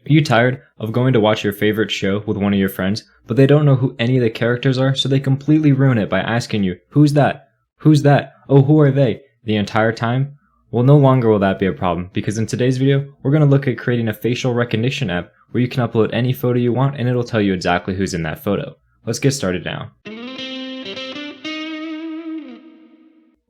Are you tired of going to watch your favorite show with one of your friends, but they don't know who any of the characters are, so they completely ruin it by asking you, "Who's that? Who's that? Oh, who are they?" the entire time? Well, no longer will that be a problem, because in today's video, we're going to look at creating a facial recognition app where you can upload any photo you want and it'll tell you exactly who's in that photo. Let's get started now.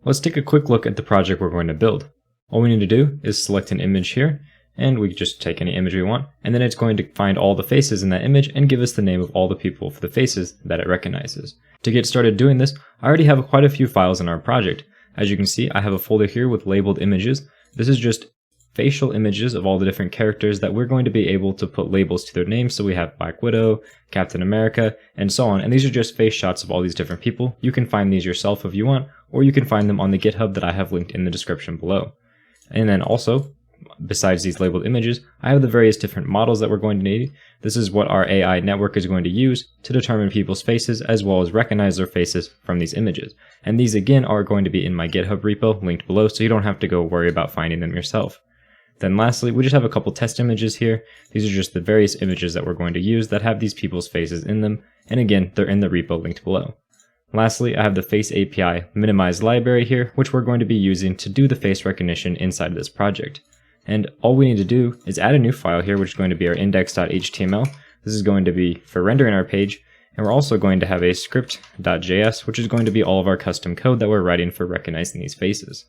Let's take a quick look at the project we're going to build. All we need to do is select an image here, and we just take any image we want, and then it's going to find all the faces in that image and give us the name of all the people for the faces that it recognizes. To get started doing this, I already have quite a few files in our project. As you can see, I have a folder here with labeled images. This is just facial images of all the different characters that we're going to be able to put labels to their names. So we have Black Widow, Captain America, and so on. And these are just face shots of all these different people. You can find these yourself if you want, or you can find them on the GitHub that I have linked in the description below. And then also, besides these labeled images, I have the various different models that we're going to need. This is what our AI network is going to use to determine people's faces as well as recognize their faces from these images. And these again are going to be in my GitHub repo linked below, so you don't have to go worry about finding them yourself. Then lastly, we just have a couple test images here. These are just the various images that we're going to use that have these people's faces in them. And again, they're in the repo linked below. Lastly, I have the Face API minimized library here, which we're going to be using to do the face recognition inside of this project. And all we need to do is add a new file here, which is going to be our index.html. This is going to be for rendering our page. And we're also going to have a script.js, which is going to be all of our custom code that we're writing for recognizing these faces.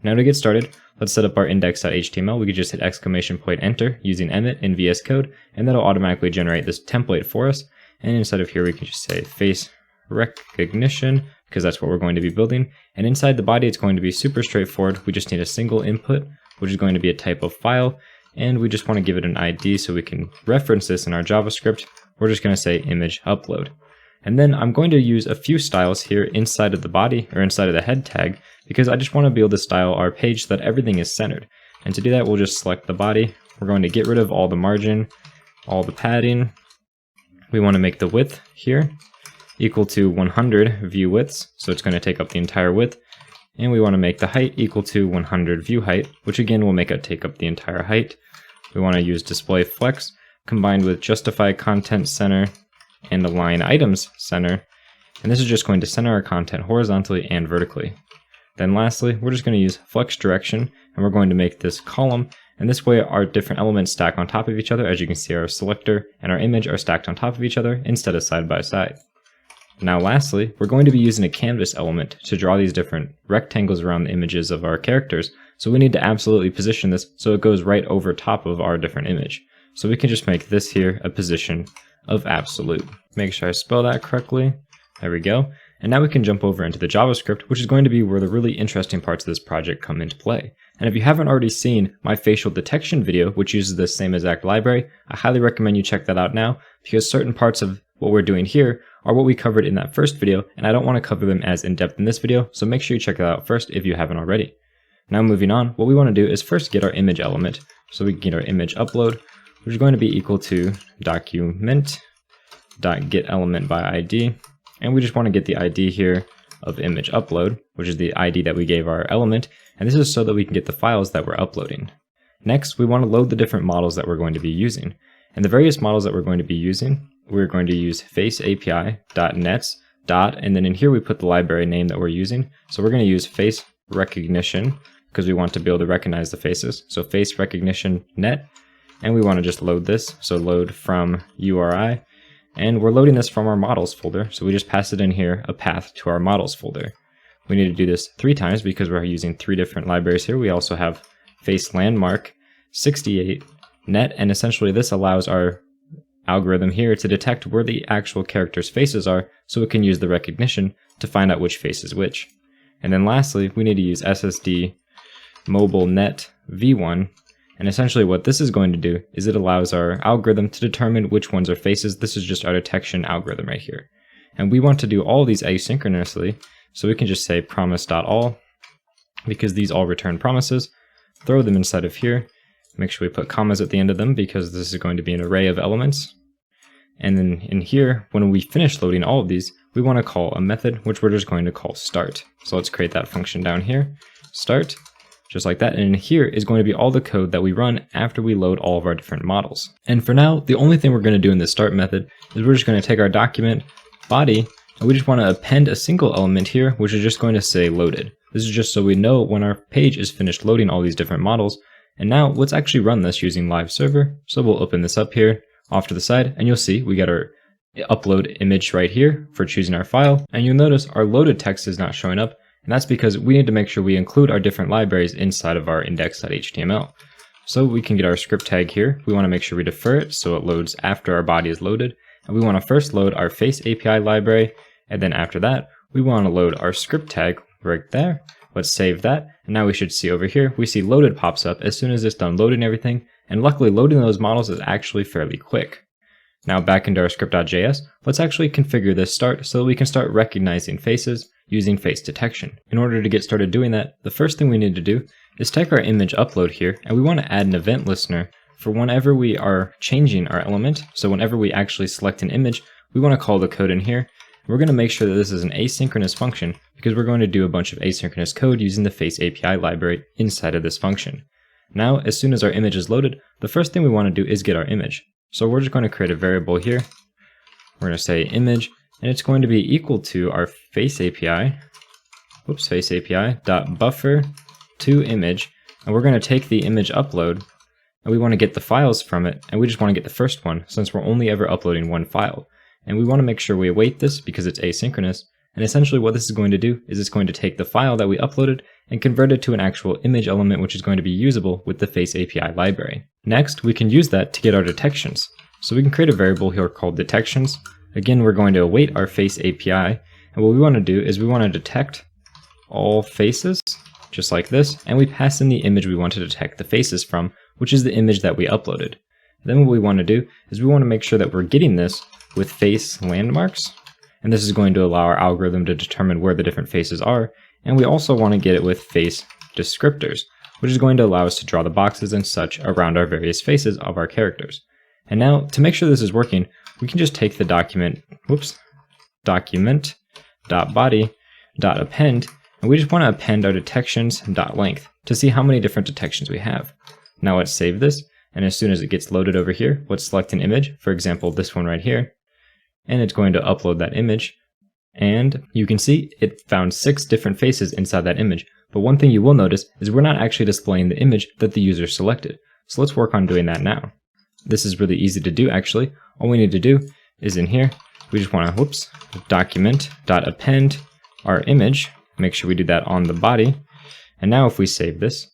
Now to get started, let's set up our index.html. We could just hit !enter using Emmet in VS Code, and that'll automatically generate this template for us. And inside of here, we can just say face recognition, because that's what we're going to be building. And inside the body, it's going to be super straightforward. We just need a single input, which is going to be a type of file, and we just want to give it an ID so we can reference this in our JavaScript. We're just going to say image upload. And then I'm going to use a few styles here inside of the body or inside of the head tag, because I just want to be able to style our page so that everything is centered. And to do that, we'll just select the body. We're going to get rid of all the margin, all the padding. We want to make the width here equal to 100 view widths, so it's going to take up the entire width. And we want to make the height equal to 100 view height, which again will make it take up the entire height. We want to use display flex combined with justify content center and align items center. And this is just going to center our content horizontally and vertically. Then lastly, we're just going to use flex direction, and we're going to make this column. And this way our different elements stack on top of each other. As you can see, our selector and our image are stacked on top of each other instead of side by side. Now lastly, we're going to be using a canvas element to draw these different rectangles around the images of our characters. So we need to absolutely position this so it goes right over top of our different image. So we can just make this here a position of absolute. Make sure I spell that correctly. There we go. And now we can jump over into the JavaScript, which is going to be where the really interesting parts of this project come into play. And if you haven't already seen my facial detection video, which uses the same exact library, I highly recommend you check that out now, because certain parts of what we're doing here are what we covered in that first video, and I don't want to cover them as in depth in this video, so make sure you check that out first if you haven't already. Now moving on, what we want to do is first get our image element, so we can get our image upload, which is going to be equal to document.getElementById, and we just want to get the ID here of image upload, which is the ID that we gave our element, and this is so that we can get the files that we're uploading. Next, we want to load the different models that we're going to be using, and the various models that we're going to be using, we're going to use faceAPI.nets. And then in here we put the library name that we're using. So we're going to use face recognition because we want to be able to recognize the faces. So face recognition net, and we want to just load this. So load from URI, and we're loading this from our models folder. So we just pass it in here a path to our models folder. We need to do this 3 times because we're using 3 different libraries here. We also have face landmark 68 net, and essentially this allows our algorithm here to detect where the actual characters' faces are, so it can use the recognition to find out which face is which. And then lastly, we need to use SSD mobile net v1, and essentially what this is going to do is it allows our algorithm to determine which ones are faces. This is just our detection algorithm right here. And we want to do all these asynchronously, so we can just say promise.all, because these all return promises, throw them inside of here. Make sure we put commas at the end of them because this is going to be an array of elements. And then in here, when we finish loading all of these, we want to call a method, which we're just going to call start. So let's create that function down here, start. just like that. And in here is going to be all the code that we run after we load all of our different models. And for now, the only thing we're going to do in this start method is we're just going to take our document body, and we just want to append a single element here, which is just going to say loaded. This is just so we know when our page is finished loading all these different models. And now let's actually run this using live server. So we'll open this up here off to the side, and you'll see we got our upload image right here for choosing our file. And you'll notice our loaded text is not showing up. And that's because we need to make sure we include our different libraries inside of our index.html. So we can get our script tag here. We want to make sure we defer it so it loads after our body is loaded. And we want to first load our face API library. And then after that, we want to load our script tag right there. Let's save that. And now we should see over here, we see loaded pops up as soon as it's done loading everything. And luckily loading those models is actually fairly quick. Now back into our script.js, let's actually configure this start so that we can start recognizing faces using face detection. In order to get started doing that, the first thing we need to do is take our image upload here, and we want to add an event listener for whenever we are changing our element. So whenever we actually select an image, we want to call the code in here. We're going to make sure that this is an asynchronous function because we're going to do a bunch of asynchronous code using the face API library inside of this function. Now, as soon as our image is loaded, the first thing we want to do is get our image. So we're just going to create a variable here. We're going to say image, and it's going to be equal to our face API, face API dot buffer to image, and we're going to take the image upload, and we want to get the files from it, and we just want to get the first one since we're only ever uploading one file. And we want to make sure we await this because it's asynchronous. And essentially what this is going to do is it's going to take the file that we uploaded and convert it to an actual image element, which is going to be usable with the face API library. Next, we can use that to get our detections. So we can create a variable here called detections. Again, we're going to await our face API. And what we want to do is we want to detect all faces, just like this. And we pass in the image we want to detect the faces from, which is the image that we uploaded. Then what we want to do is we want to make sure that we're getting this with face landmarks. And this is going to allow our algorithm to determine where the different faces are. And we also want to get it with face descriptors, which is going to allow us to draw the boxes and such around our various faces of our characters. And now to make sure this is working, we can just take the document.body.append, and we just want to append our detections.length to see how many different detections we have. Now let's save this. And as soon as it gets loaded over here, let's select an image, for example, this one right here. And it's going to upload that image. And you can see it found 6 different faces inside that image. But one thing you will notice is we're not actually displaying the image that the user selected. So let's work on doing that now. This is really easy to do actually. All we need to do is in here, we just want to, document.append our image. Make sure we do that on the body. And now if we save this,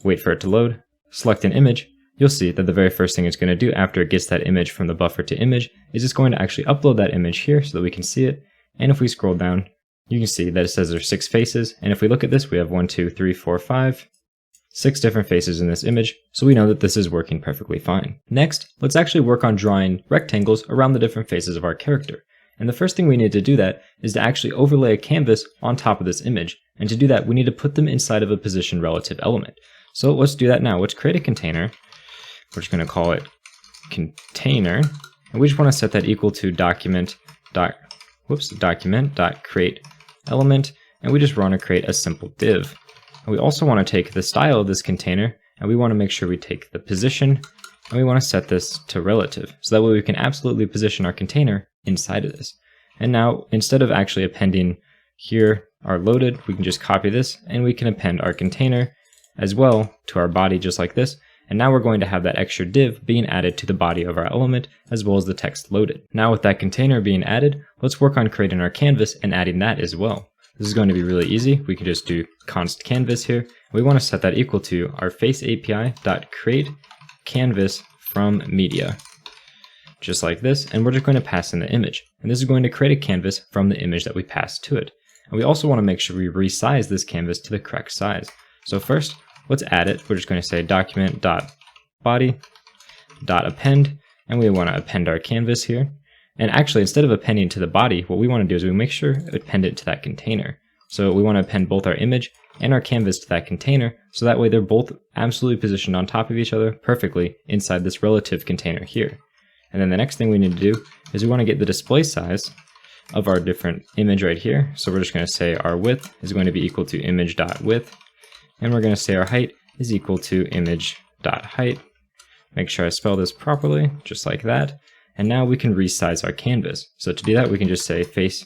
wait for it to load, select an image, you'll see that the very first thing it's going to do after it gets that image from the buffer to image is it's going to actually upload that image here so that we can see it. And if we scroll down, you can see that it says there's 6 faces. And if we look at this, we have 1, 2, 3, 4, 5, 6 different faces in this image. So we know that this is working perfectly fine. Next, let's actually work on drawing rectangles around the different faces of our character. And the first thing we need to do that is to actually overlay a canvas on top of this image. And to do that, we need to put them inside of a position relative element. So let's do that now. Let's create a container. We're just going to call it container, and we just want to set that equal to document.create element, and we just want to create a simple div. And we also want to take the style of this container, and we want to make sure we take the position, and we want to set this to relative, so that way we can absolutely position our container inside of this. And now, instead of actually appending here our loaded, we can just copy this, and we can append our container as well to our body just like this. And now we're going to have that extra div being added to the body of our element as well as the text loaded. Now with that container being added, let's work on creating our canvas and adding that as well. This is going to be really easy. We can just do const canvas here. We want to set that equal to our face API.create canvas from media. Just like this, and we're just going to pass in the image. And this is going to create a canvas from the image that we passed to it. And we also want to make sure we resize this canvas to the correct size. So first, let's add it. We're just going to say document.body.append, and we want to append our canvas here. And actually, instead of appending to the body, what we want to do is we make sure to append it to that container. So we want to append both our image and our canvas to that container, so that way they're both absolutely positioned on top of each other perfectly inside this relative container here. And then the next thing we need to do is we want to get the display size of our different image right here. So we're just going to say our width is going to be equal to image.width. and we're going to say our height is equal to image.height. Make sure I spell this properly, just like that. And now we can resize our canvas. So to do that, we can just say face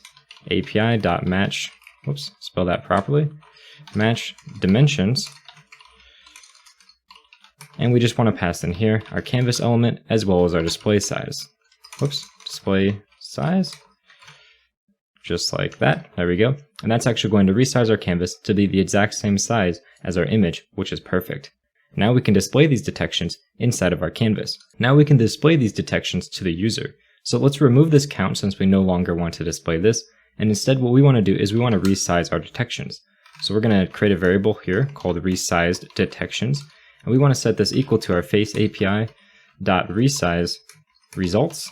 API.match, whoops, spell that properly, match dimensions. And we just want to pass in here our canvas element as well as our display size. Whoops, display size. Just like that, there we go. And that's actually going to resize our canvas to be the exact same size as our image, which is perfect. Now we can display these detections inside of our canvas. Now we can display these detections to the user. So let's remove this count since we no longer want to display this. And instead what we want to do is we want to resize our detections. So we're going to create a variable here called resized detections. And we want to set this equal to our face API dot resize results,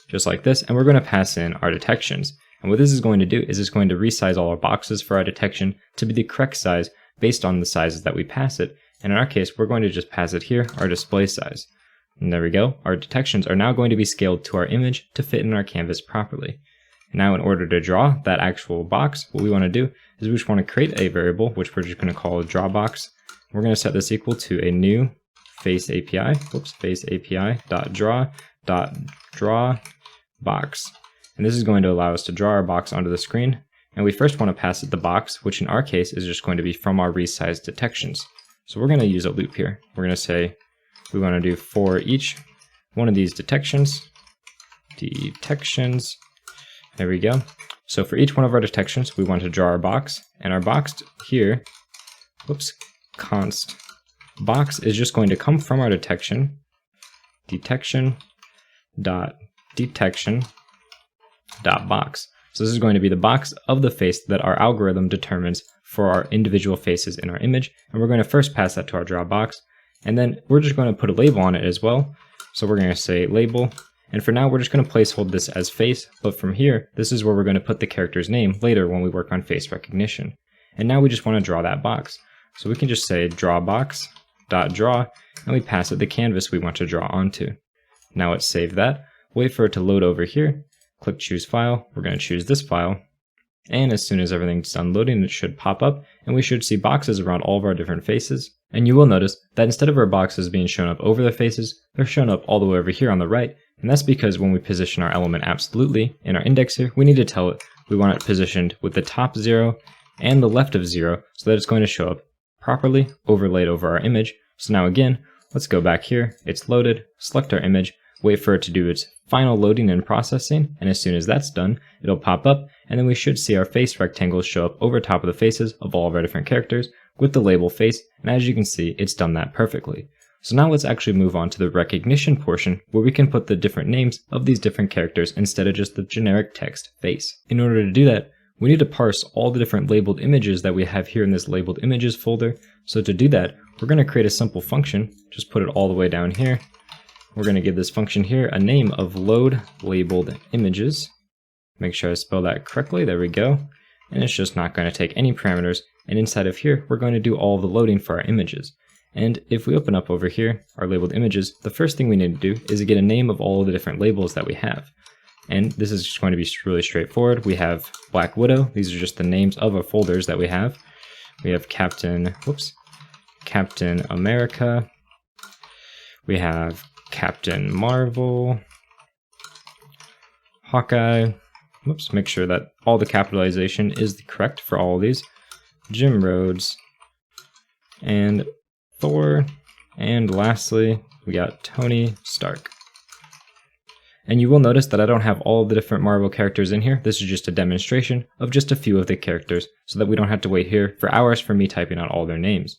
just like this. And we're going to pass in our detections. And what this is going to do is it's going to resize all our boxes for our detection to be the correct size based on the sizes that we pass it. And in our case, we're going to just pass it here, our display size. And there we go. Our detections are now going to be scaled to our image to fit in our canvas properly. Now in order to draw that actual box, what we want to do is we just want to create a variable, which we're just going to call drawBox. We're going to set this equal to a new face API, face API dot draw box. And this is going to allow us to draw our box onto the screen. And we first want to pass it the box, which in our case is just going to be from our resized detections. So we're going to use a loop here. We're going to say we want to do for each one of these detections. There we go. So for each one of our detections, we want to draw our box, and our box here, const box is just going to come from our detection dot box. So this is going to be the box of the face that our algorithm determines for our individual faces in our image. And we're going to first pass that to our draw box. And then we're just going to put a label on it as well. So we're going to say label. And for now, we're just going to placehold this as face. But from here, this is where we're going to put the character's name later when we work on face recognition. And now we just want to draw that box. So we can just say drawBox.draw, and we pass it the canvas we want to draw onto. Now let's save that, wait for it to load over here, click choose file, we're going to choose this file, and as soon as everything's done loading, it should pop up, and we should see boxes around all of our different faces. And you will notice that instead of our boxes being shown up over the faces, they're shown up all the way over here on the right, and that's because when we position our element absolutely in our index here, we need to tell it we want it positioned with the top 0 and the left of 0 so that it's going to show up properly overlaid over our image. So now again, let's go back here, it's loaded, select our image, wait for it to do its final loading and processing, and as soon as that's done, it'll pop up, and then we should see our face rectangles show up over top of the faces of all of our different characters with the label face, and as you can see, it's done that perfectly. So now let's actually move on to the recognition portion where we can put the different names of these different characters instead of just the generic text face. In order to do that, we need to parse all the different labeled images that we have here in this labeled images folder. So to do that, we're going to create a simple function, just put it all the way down here. We're going to give this function here a name of load labeled images. Make sure I spell that correctly, there we go. And it's just not going to take any parameters. And inside of here, we're going to do all the loading for our images. And if we open up over here, our labeled images, the first thing we need to do is get a name of all of the different labels that we have. And this is just going to be really straightforward. We have Black Widow. These are just the names of our folders that we have. We have Captain America. We have Captain Marvel, Hawkeye. Make sure that all the capitalization is correct for all of these. Jim Rhodes and Thor. And lastly, we got Tony Stark. And you will notice that I don't have all of the different Marvel characters in here. This is just a demonstration of just a few of the characters so that we don't have to wait here for hours for me typing out all their names.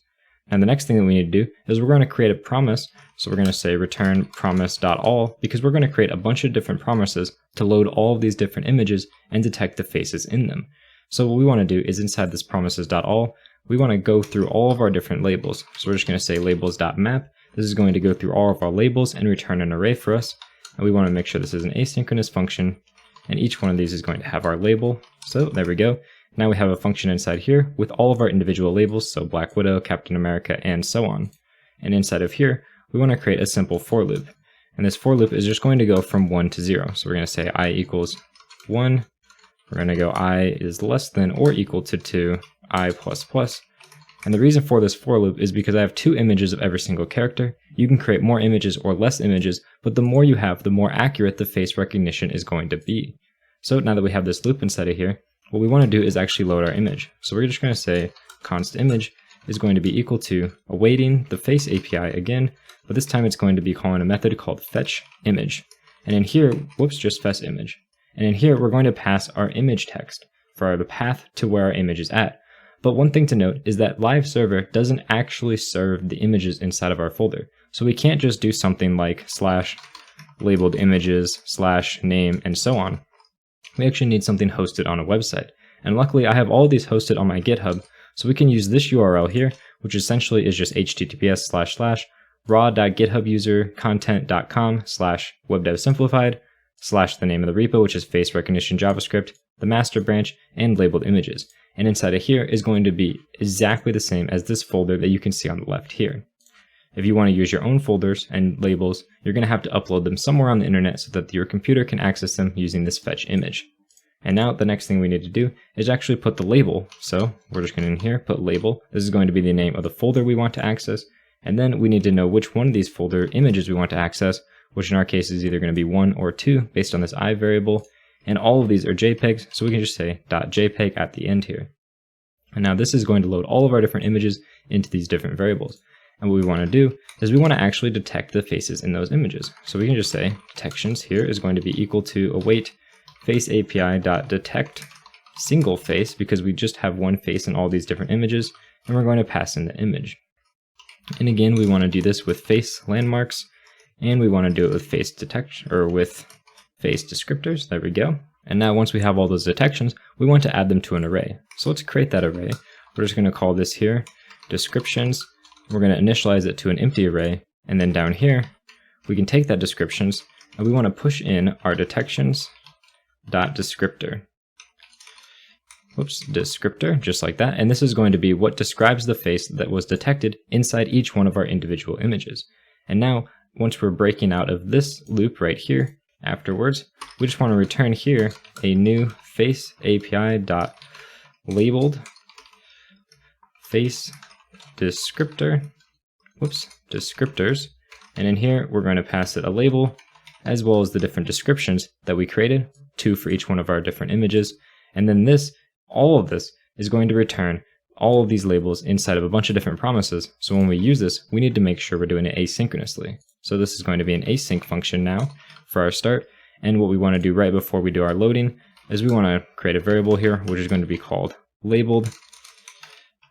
And the next thing that we need to do is we're going to create a promise. So we're going to say return promise.all because we're going to create a bunch of different promises to load all of these different images and detect the faces in them. So what we want to do is inside this promises.all, we want to go through all of our different labels. So we're just going to say labels.map. This is going to go through all of our labels and return an array for us. And we want to make sure this is an asynchronous function, and each one of these is going to have our label. So there we go. Now we have a function inside here with all of our individual labels, so Black Widow, Captain America, and so on. And inside of here, we want to create a simple for loop. And this for loop is just going to go from 1 to 0. So we're going to say I equals 1. We're going to go I is less than or equal to 2, I plus plus. And the reason for this for loop is because I have 2 images of every single character. You can create more images or less images, but the more you have, the more accurate the face recognition is going to be. So now that we have this loop inside of here, what we want to do is actually load our image. So we're just going to say const image is going to be equal to awaiting the face API again, but this time it's going to be calling a method called fetch image. And in here, just fetch image. And in here, we're going to pass our image text for the path to where our image is at. But one thing to note is that live server doesn't actually serve the images inside of our folder. So we can't just do something like /labeled images /name and so on. We actually need something hosted on a website. And luckily I have all these hosted on my GitHub, so we can use this URL here, which essentially is just https://raw.github-user-content.com/webdevsimplified / the name of the repo, which is face recognition JavaScript, the master branch, and labeled images. And inside of here is going to be exactly the same as this folder that you can see on the left here. If you want to use your own folders and labels, you're going to have to upload them somewhere on the internet so that your computer can access them using this fetch image. And now the next thing we need to do is actually put the label. So we're just going to in here put label. This is going to be the name of the folder we want to access. And then we need to know which one of these folder images we want to access, which in our case is either going to be 1 or 2 based on this I variable. And all of these are JPEGs, so we can just say .jpeg at the end here. And now this is going to load all of our different images into these different variables. And what we want to do is we want to actually detect the faces in those images. So we can just say detections here is going to be equal to await face API.detect single face, because we just have one face in all these different images, and we're going to pass in the image. And again, we want to do this with face landmarks, and we want to do it with face detection or with face descriptors. There we go. And now once we have all those detections, we want to add them to an array. So let's create that array. We're just going to call this here descriptions. We're going to initialize it to an empty array. And then down here, we can take that descriptions and we want to push in our detections.descriptor. Descriptor, just like that. And this is going to be what describes the face that was detected inside each one of our individual images. And now, once we're breaking out of this loop right here, afterwards, we just want to return here a new face API.labeled face descriptor, descriptors. And in here, we're going to pass it a label as well as the different descriptions that we created, 2 for each one of our different images. And then all of this is going to return all of these labels inside of a bunch of different promises. So when we use this, we need to make sure we're doing it asynchronously. So this is going to be an async function now for our start. And what we want to do right before we do our loading is we want to create a variable here, which is going to be called labeled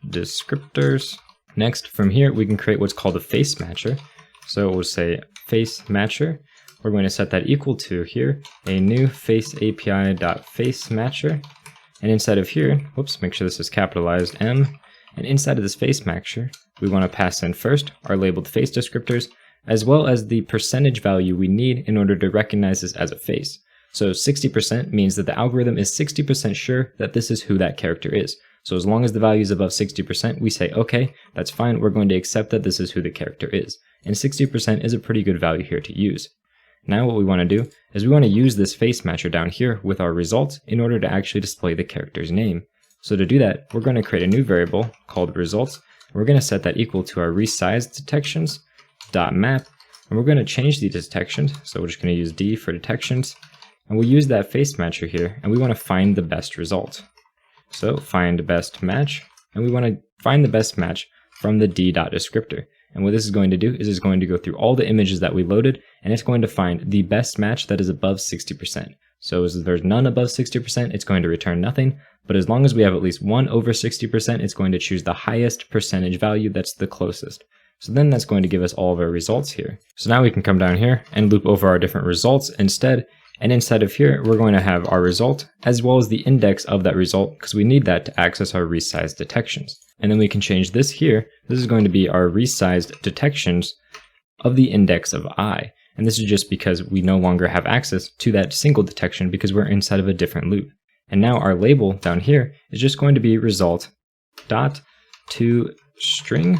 descriptors. Next, from here, we can create what's called a face matcher. So we'll say face matcher. We're going to set that equal to here, a new face API.face matcher. And inside of here, make sure this is capitalized M. And inside of this face matcher, we want to pass in first our labeled face descriptors, as well as the percentage value we need in order to recognize this as a face. So 60% means that the algorithm is 60% sure that this is who that character is. So as long as the value is above 60%, we say, okay, that's fine. We're going to accept that this is who the character is. And 60% is a pretty good value here to use. Now what we want to do is we want to use this face matcher down here with our results in order to actually display the character's name. So to do that, we're going to create a new variable called results. We're going to set that equal to our resized detections.map, and we're going to change the detections. So we're just going to use D for detections, and we'll use that face matcher here, and we want to find the best result. So find best match, and we want to find the best match from the D.descriptor. And what this is going to do is it's going to go through all the images that we loaded, and it's going to find the best match that is above 60%. So as there's none above 60%, it's going to return nothing. But as long as we have at least one over 60%, it's going to choose the highest percentage value that's the closest. So then that's going to give us all of our results here. So now we can come down here and loop over our different results instead. And inside of here, we're going to have our result as well as the index of that result, because we need that to access our resized detections. And then we can change this here. This is going to be our resized detections of the index of I. And this is just because we no longer have access to that single detection because we're inside of a different loop. And now our label down here is just going to be result dot to string,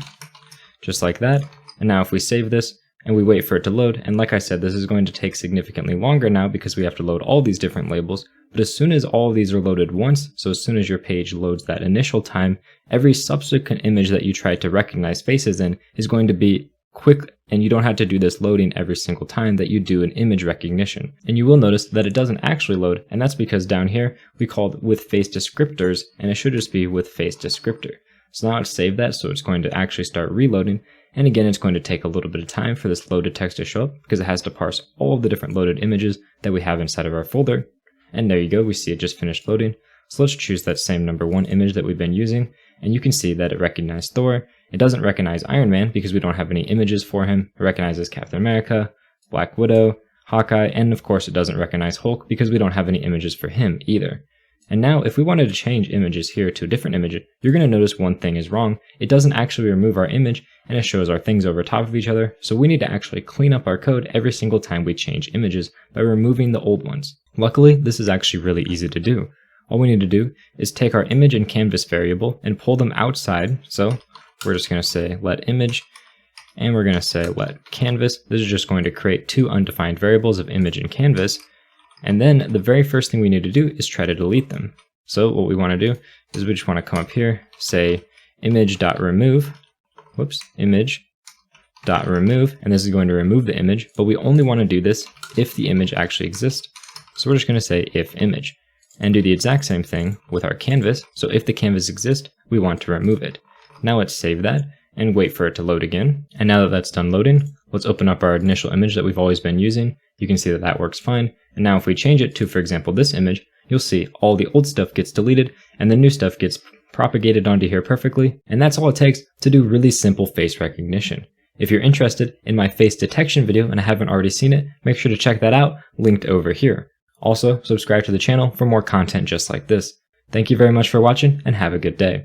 just like that. And now if we save this and we wait for it to load. And like I said, this is going to take significantly longer now because we have to load all these different labels. But as soon as all of these are loaded once, so as soon as your page loads that initial time, every subsequent image that you try to recognize faces in is going to be quick, and you don't have to do this loading every single time that you do an image recognition. And you will notice that it doesn't actually load, and that's because down here we called with face descriptors, and it should just be with face descriptor. So now let's save that, so it's going to actually start reloading. And again, it's going to take a little bit of time for this loaded text to show up because it has to parse all of the different loaded images that we have inside of our folder. And there you go, we see it just finished loading. So let's choose that same number 1 image that we've been using, and you can see that it recognized Thor. It doesn't recognize Iron Man because we don't have any images for him. It recognizes Captain America, Black Widow, Hawkeye, and of course it doesn't recognize Hulk because we don't have any images for him either. And now if we wanted to change images here to a different image, you're going to notice one thing is wrong. It doesn't actually remove our image, and it shows our things over top of each other. So we need to actually clean up our code every single time we change images by removing the old ones. Luckily, this is actually really easy to do. All we need to do is take our image and canvas variable and pull them outside. So we're just going to say let image, and we're going to say let canvas. This is just going to create 2 undefined variables of image and canvas. And then the very first thing we need to do is try to delete them. So what we want to do is we just want to come up here, say image.remove, image.remove, and this is going to remove the image, but we only want to do this if the image actually exists. So we're just going to say if image, and do the exact same thing with our canvas. So if the canvas exists, we want to remove it. Now let's save that and wait for it to load again. And now that that's done loading, let's open up our initial image that we've always been using. You can see that that works fine. And now if we change it to, for example, this image, you'll see all the old stuff gets deleted and the new stuff gets propagated onto here perfectly. And that's all it takes to do really simple face recognition. If you're interested in my face detection video and haven't already seen it, make sure to check that out, linked over here. Also, subscribe to the channel for more content just like this. Thank you very much for watching and have a good day.